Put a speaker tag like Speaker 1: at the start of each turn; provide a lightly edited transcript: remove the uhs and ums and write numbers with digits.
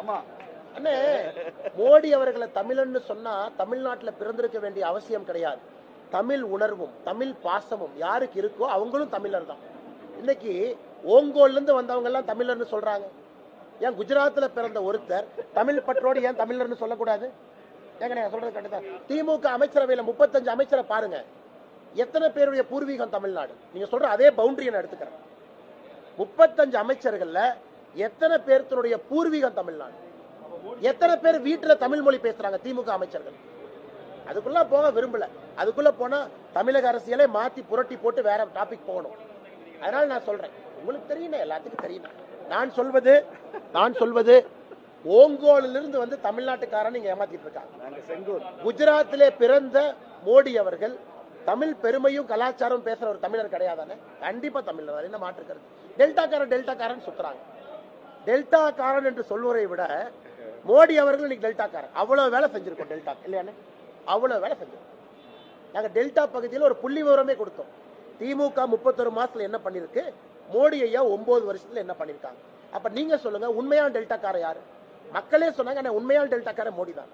Speaker 1: ஆமா
Speaker 2: அண்ணே, மோடி அவர்களை தமிழன்னு சொன்னா தமிழ்நாட்டில் பிறந்திருக்க வேண்டிய அவசியம் கிடையாது. தமிழ் உணர்வும் தமிழ் பாசமும் யாருக்கு இருக்கோ அவங்களும் தமிழர் தான். இன்னைக்கு ஓங்கோல்ல இருந்து வந்தவங்க எல்லாம் தமிழர்னு சொல்றாங்க. ஏன் குஜராத்ல பிறந்த ஒருத்தர் தமிழ் பற்றோடு ஏன் தமிழர்னு சொல்லக்கூடாது? ஏங்க சொல்றது கரெக்டா? திமுக அமைச்சரவையில 35 அமைச்சரை பாருங்க, எத்தனை பேருடைய பூர்வீகம் தமிழ்நாடு? நீங்க சொல்ற அதே பவுண்டரி நான் எடுத்துக்கிறேன். 35 அமைச்சர்கள்ல எத்தனை பேருடைய பூர்வீகம் தமிழ்நாடு? எத்தனை பேர் வீட்டுல தமிழ் மொழி பேசுறாங்க திமுக அமைச்சர்கள்? அதுக்குள்ள போக விரும்பல. அதுக்குள்ள போனா தமிழக அரசியலை மாத்தி புரட்டி போட்டு வேற டாபிக் போகணும். அதனால நான் சொல்றேன், உங்களுக்கு தெரியும், எல்லாத்துக்கும் தெரியும். நான் சொல்வது ஓங்கோலிலிருந்து வந்து தமிழ்நாட்டுக்காரன் நீங்க ஏமாத்திட்டு இருக்காங்க. குஜராத்திலே பிறந்த மோடி அவர்கள் தமிழ் பெருமையும் கலாச்சாரம் பேசுற ஒரு தமிழர் கிடையாதானே? கண்டிப்பா தமிழர், என்ன மாற்றுக்கிறது? டெல்டாக்காரன் சுத்துறாங்க. டெல்டாக்காரன் என்று சொல்வதை விட மோடி அவர்கள் இன்னைக்கு டெல்டாக்காரன். அவ்வளவு வேலை செஞ்சிருக்கோம் டெல்டா, இல்லையானே? அவ்வளவு வேலை செஞ்சிருக்கோம். நாங்க டெல்டா பகுதியில் ஒரு புள்ளி விவரமே கொடுத்தோம். திமுக 31 மாசத்துல என்ன பண்ணிருக்கு, மோடி ஐயா 9 வருஷத்துல என்ன பண்ணிருக்காங்க. அப்ப நீங்க சொல்லுங்க, உண்மையான டெல்டாக்காரன் யாரு? மக்களே சொன்னாங்க, உண்மையான டெல்டாக்காரன் மோடி தான்.